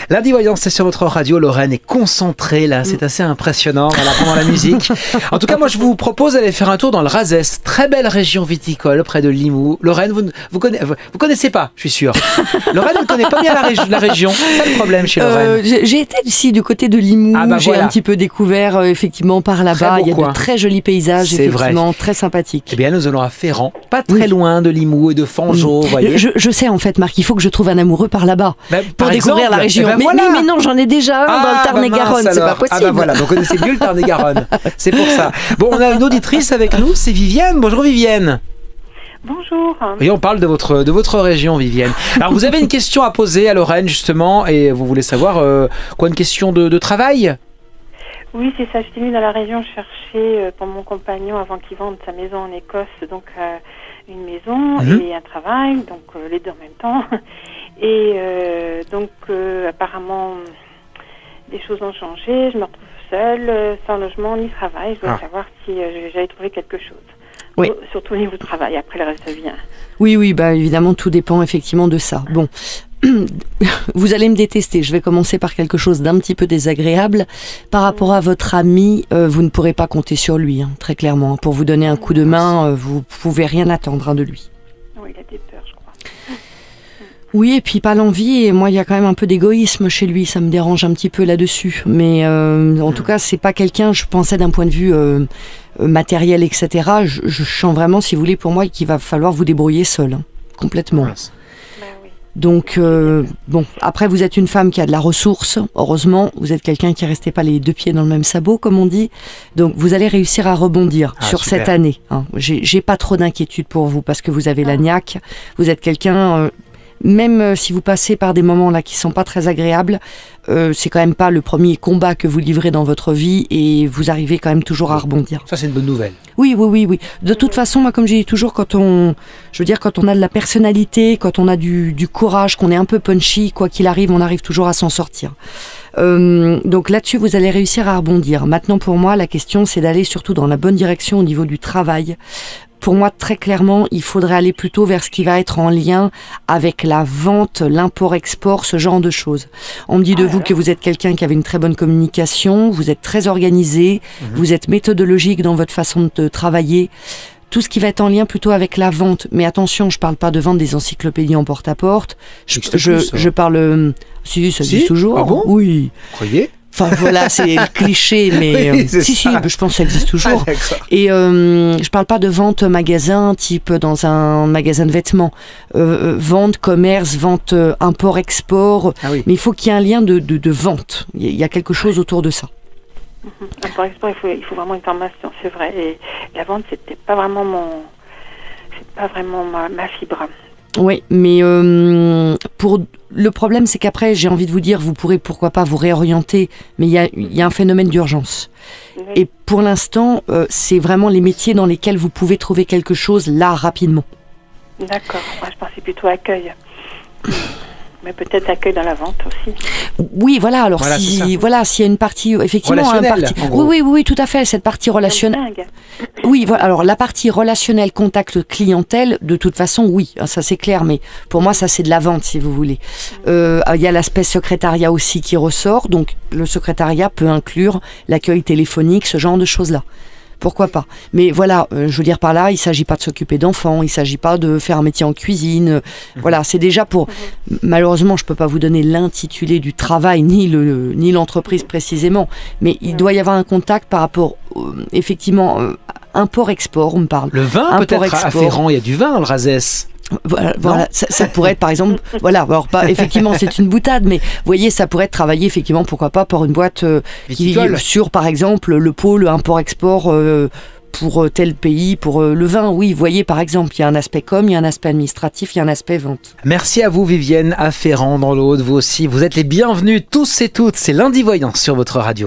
Lundi Voyance, c'est sur votre radio. Lorraine est concentrée là, c'est assez impressionnant pendant la musique. En tout cas, moi je vous propose d'aller faire un tour dans le Razès, très belle région viticole près de Limoux. Lorraine, vous connaissez pas, je suis sûr. Lorraine ne connaît pas bien la région. C'est ça le problème chez Lorraine. J'ai été ici du côté de Limoux, j'ai un petit peu découvert effectivement par là-bas. Il y a de très jolis paysages, effectivement, très sympathiques. Eh bien, nous allons à Ferrand, pas très loin de Limoux et de Fangeau. Voyez. Je sais en fait, Marc, il faut que je trouve un amoureux par là-bas pour découvrir la région. Mais non, j'en ai déjà un dans le Tarn-et-Garonne, c'est pas possible. Ah bah voilà, vous connaissez mieux le Tarn-et-Garonne, c'est pour ça. Bon, on a une auditrice avec nous, c'est Vivienne. Bonjour Vivienne. Bonjour. Et on parle de votre région, Vivienne. Alors, vous avez une question à poser à Lorraine, justement, et vous voulez savoir une question de travail? Oui, c'est ça. J'étais venue dans la région chercher pour mon compagnon avant qu'il vende sa maison en Écosse, donc une maison et un travail, donc les deux en même temps. Et donc apparemment des choses ont changé. Je me retrouve seule, sans logement ni travail. Je dois savoir si j'allais trouver quelque chose. Oui. Surtout au niveau du travail. Après le reste vient. Oui, bah évidemment tout dépend effectivement de ça. Bon. Vous allez me détester, je vais commencer par quelque chose d'un petit peu désagréable. Par rapport à votre ami, vous ne pourrez pas compter sur lui, très clairement. Pour vous donner un coup de main, vous pouvez rien attendre de lui. Oui, il a des peurs, je crois. Oui, et puis pas l'envie, et moi il y a quand même un peu d'égoïsme chez lui, ça me dérange un petit peu là-dessus. Mais en tout cas, c'est pas quelqu'un, je pensais d'un point de vue matériel, etc. Je sens vraiment, si vous voulez, pour moi, qu'il va falloir vous débrouiller seul, complètement. Donc, bon, après, vous êtes une femme qui a de la ressource, heureusement. Vous êtes quelqu'un qui ne restait pas les deux pieds dans le même sabot, comme on dit. Donc, vous allez réussir à rebondir sur cette année. J'ai pas trop d'inquiétude pour vous, parce que vous avez la niaque. Vous êtes quelqu'un... même si vous passez par des moments là qui sont pas très agréables, c'est quand même pas le premier combat que vous livrez dans votre vie et vous arrivez quand même toujours à rebondir. Ça, c'est une bonne nouvelle. Oui. De toute façon, moi, comme je dis toujours, quand on a de la personnalité, quand on a du courage, qu'on est un peu punchy, quoi qu'il arrive, on arrive toujours à s'en sortir. Donc là-dessus, vous allez réussir à rebondir. Maintenant, pour moi, la question, c'est d'aller surtout dans la bonne direction au niveau du travail. Pour moi, très clairement, il faudrait aller plutôt vers ce qui va être en lien avec la vente, l'import-export, ce genre de choses. On me dit de vous que vous êtes quelqu'un qui avait une très bonne communication, vous êtes très organisé, vous êtes méthodologique dans votre façon de travailler. Tout ce qui va être en lien plutôt avec la vente. Mais attention, je parle pas de vendre des encyclopédies en porte-à-porte. Je parle... Si, ça existe toujours. Ah bon? Oui. Vous croyez? Enfin voilà, c'est le cliché, mais oui, si, je pense que ça existe toujours. Et je parle pas de vente magasin, type dans un magasin de vêtements. Vente, commerce, vente import-export. Mais il faut qu'il y ait un lien de vente. Il y a quelque chose autour de ça. Import-export, il faut vraiment une formation, c'est vrai. Et la vente, c'est pas vraiment ma fibre. Oui, mais le problème, c'est qu'après, j'ai envie de vous dire, vous pourrez pourquoi pas vous réorienter, mais il y a un phénomène d'urgence. Oui. Et pour l'instant, c'est vraiment les métiers dans lesquels vous pouvez trouver quelque chose là, rapidement. D'accord, moi je pensais plutôt accueil. Mais peut-être accueil dans la vente aussi. Oui, voilà. Alors s'il y a une partie effectivement, oui, tout à fait. Cette partie relationnelle. Oui, voilà. Alors la partie relationnelle, contact clientèle, de toute façon, oui, ça c'est clair. Mais pour moi, ça c'est de la vente, si vous voulez. Il y a l'aspect secrétariat aussi qui ressort. Donc le secrétariat peut inclure l'accueil téléphonique, ce genre de choses-là. Pourquoi pas? Mais voilà, je veux dire par là, il ne s'agit pas de s'occuper d'enfants, il ne s'agit pas de faire un métier en cuisine. Voilà, c'est déjà pour... Malheureusement, je ne peux pas vous donner l'intitulé du travail, ni l'entreprise précisément, mais il doit y avoir un contact par rapport, effectivement, import-export, on me parle. Le vin, peut-être à Ferrand, il y a du vin dans le Razès. Voilà, ça pourrait être par exemple, alors pas effectivement c'est une boutade, mais vous voyez ça pourrait être travaillé effectivement pourquoi pas pour une boîte qui sur par exemple le pôle import-export pour tel pays, pour le vin, oui, vous voyez par exemple il y a un aspect com, il y a un aspect administratif, il y a un aspect vente. Merci à vous Vivienne, à Ferrand dans l'Aude, vous aussi, vous êtes les bienvenus tous et toutes, c'est Lundi Voyance sur votre radio.